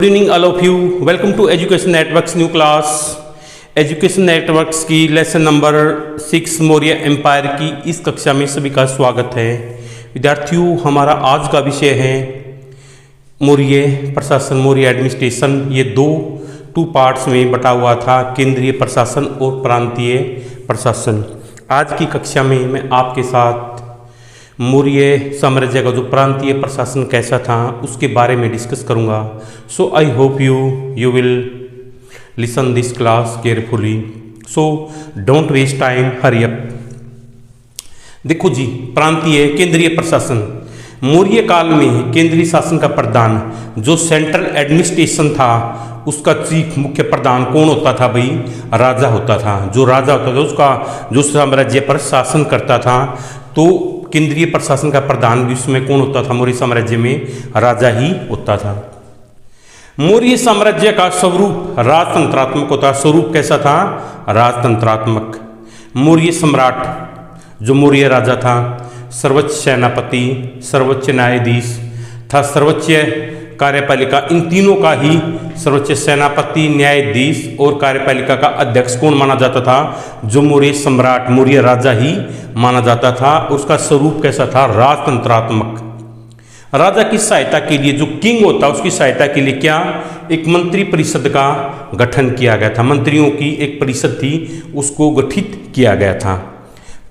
Good evening all of you. Welcome to Education Networks new class. Education Networks की lesson number 6 Maurya empire की इस कक्षा में सभी का स्वागत है। विद्यार्थियों, हमारा आज का विषय है मौर्य प्रशासन, मौर्य एडमिनिस्ट्रेशन। ये टू पार्ट्स में बटा हुआ था, केंद्रीय प्रशासन और प्रांतीय प्रशासन। आज की कक्षा में मैं आपके साथ मौर्य साम्राज्य का जो प्रांतीय प्रशासन कैसा था उसके बारे में डिस्कस करूंगा। So I hope you will listen this class carefully. So don't waste time, hurry up. देखो जी, प्रांतीय केंद्रीय प्रशासन। मौर्य काल में केंद्रीय शासन का प्रधान जो सेंट्रल एडमिनिस्ट्रेशन था उसका चीफ मुख्य प्रधान कौन होता था भाई? राजा होता था। जो राजा होता था उसका जो साम्राज्य पर शासन करता था, तो केंद्रीय प्रशासन का प्रधान भी उसमें कौन होता था? मौर्य साम्राज्य में राजा ही होता था। मौर्य साम्राज्य का स्वरूप राजतंत्रात्मक होता। स्वरूप कैसा था? राजतंत्रात्मक। मौर्य सम्राट जो मौर्य राजा था, सर्वोच्च सेनापति, सर्वोच्च न्यायाधीश था, सर्वोच्च कार्यपालिका, इन तीनों का ही सर्वोच्च सेनापति, न्यायाधीश और कार्यपालिका का अध्यक्ष कौन माना जाता था? जो मौर्य सम्राट, मौर्य राजा ही माना जाता था। उसका स्वरूप कैसा था? राजतंत्रात्मक। राजा की सहायता के लिए जो किंग होता उसकी सहायता के लिए क्या? एक मंत्री परिषद का गठन किया गया था। मंत्रियों की एक परिषद थी, उसको गठित किया गया था।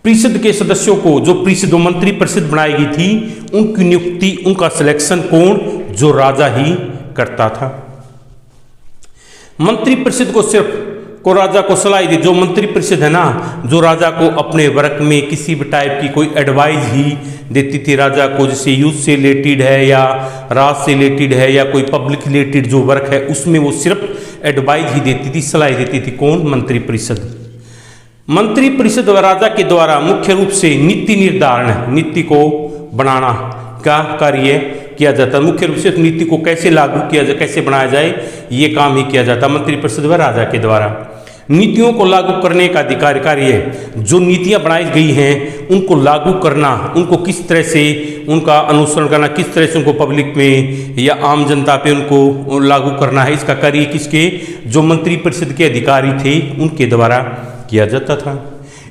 परिषद के सदस्यों को जो मंत्री परिषद बनाई गई थी, उनकी नियुक्ति, उनका सिलेक्शन कौन? जो राजा ही करता था। मंत्री परिषद को सिर्फ राजा को सलाह दी। जो मंत्री परिषद है ना, जो राजा को अपने वर्क में किसी भी टाइप की कोई एडवाइस ही देती थी राजा को, जैसे यूथ से रिलेटेड है या राज से रिलेटेड है या कोई पब्लिक रिलेटेड जो वर्क है, उसमें वो सिर्फ एडवाइस ही देती थी, सलाह देती थी। कौन? मंत्री परिषद। मंत्री परिषद व राजा के द्वारा मुख्य रूप से नीति निर्धारण, नीति को बनाना का कार्य किया जाता। मुख्य रूप से नीति को कैसे लागू किया जाए, कैसे बनाया जाए, ये काम ही किया जाता मंत्री परिषद व राजा के द्वारा। नीतियों को लागू करने का अधिकार कार्य, जो नीतियां बनाई गई हैं उनको लागू करना, उनको किस तरह से उनका अनुसरण करना, किस तरह से उनको पब्लिक में या आम जनता पे उनको लागू करना है, इसका कार्य किसके? जो मंत्री परिषद के अधिकारी थे उनके द्वारा किया जाता था।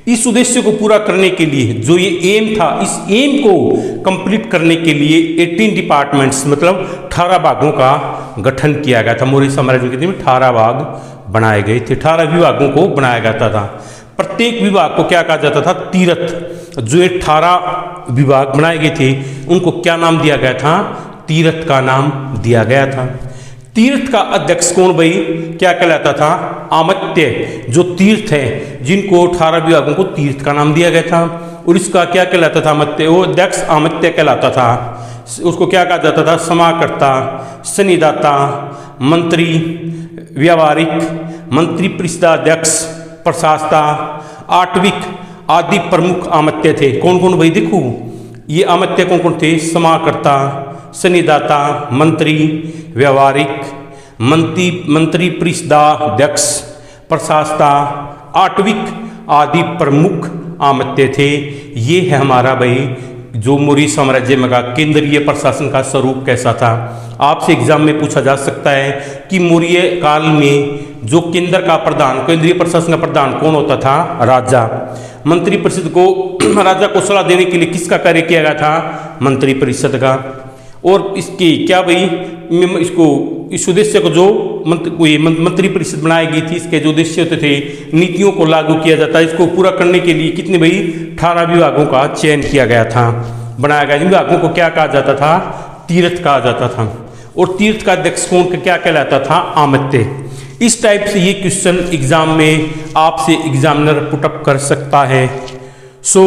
इस उद्देश्य को पूरा करने के लिए जो ये एम था, इस एम को कंप्लीट करने के लिए 18 डिपार्टमेंट्स मतलब 18 भागों का गठन किया गया था। मौर्य साम्राज्य के दिन में 18 भाग बनाए गए थे, 18 विभागों को बनाया जाता था। प्रत्येक विभाग को क्या कहा जाता था? तीर्थ। जो 18 विभाग बनाए गए थे उनको क्या नाम दिया गया था? तीर्थ का नाम दिया गया था। तीर्थ का अध्यक्ष कौन भाई? क्या कहलाता था? आमत्य। जो तीर्थ है, जिनको 18 विभागों को तीर्थ का नाम दिया गया था, और इसका क्या कहलाता था? आमत्य। वो अध्यक्ष आमत्य कहलाता था। उसको क्या कहा जाता था? समाकर्ता, सन्निधाता, मंत्री, व्यावहारिक, मंत्री परिषदाध्यक्ष, प्रशासता, आटविक आदि प्रमुख आमत्य थे। कौन कौन भाई? देखो ये आमत्य कौन कौन थे? समाकर्ता, सन्निधाता, मंत्री, व्यावहारिक, मंत्री परिषदाध्यक्ष, प्रशासता, आटविक आदि प्रमुख आमत्य थे। ये है हमारा भाई जो मौर्य साम्राज्य में का केंद्रीय प्रशासन का स्वरूप कैसा था। आपसे एग्जाम में पूछा जा सकता है कि मौर्य काल में जो केंद्र का प्रधान, केंद्रीय प्रशासन का प्रधान कौन होता था? राजा। मंत्री परिषद को राजा को सलाह देने के लिए किसका कार्य किया गया था? मंत्री परिषद का। और इसकी क्या भाई इसको इस उद्देश्य को जो मंत्री परिषद बनाई गई थी, इसके जो उद्देश्य होते थे, नीतियों को लागू किया जाता है। इसको पूरा करने के लिए कितने भाई? 18 विभागों का चयन किया गया था, बनाया गया। इन विभागों को क्या कहा जाता था? तीर्थ कहा जाता था। और तीर्थ का अध्यक्ष कौन क्या कहलाता था? आमत्य। इस टाइप से ये क्वेश्चन एग्जाम में आपसे एग्जामिनर पुटअप कर सकता है। सो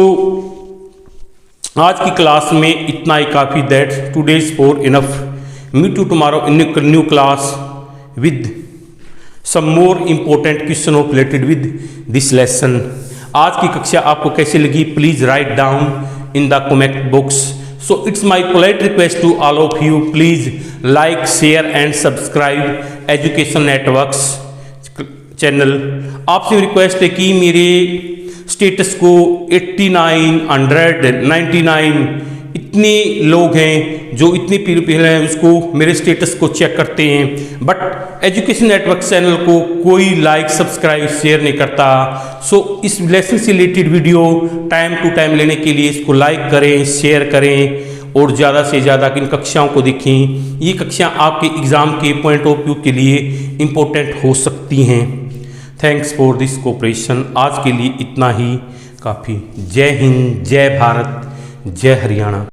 आज की क्लास में इतना ही काफ़ी। That today's for enough. Meet you tomorrow in new class with some more important question of related with this lesson. आज की कक्षा आपको कैसे लगी? Please write down in the comment box. So it's my polite request to all of you, please like, share and subscribe Education Networks channel. आपसे request है कि मेरे स्टेटस को 89, 100, 99 इतने लोग हैं जो इतने पीपल हैं उसको मेरे स्टेटस को चेक करते हैं, बट एजुकेशन नेटवर्क चैनल को कोई लाइक सब्सक्राइब शेयर नहीं करता। सो इस लेसन से related video time to time लेने के लिए इसको लाइक करें, शेयर करें और ज़्यादा से ज़्यादा इन कक्षाओं को देखें। ये कक्षा आपके एग्ज़ाम के पॉइंट ऑफ व्यू के लिए इम्पोर्टेंट हो सकती हैं। Thanks for this cooperation. आज के लिए इतना ही काफ़ी। जय हिंद, जय भारत, जय हरियाणा।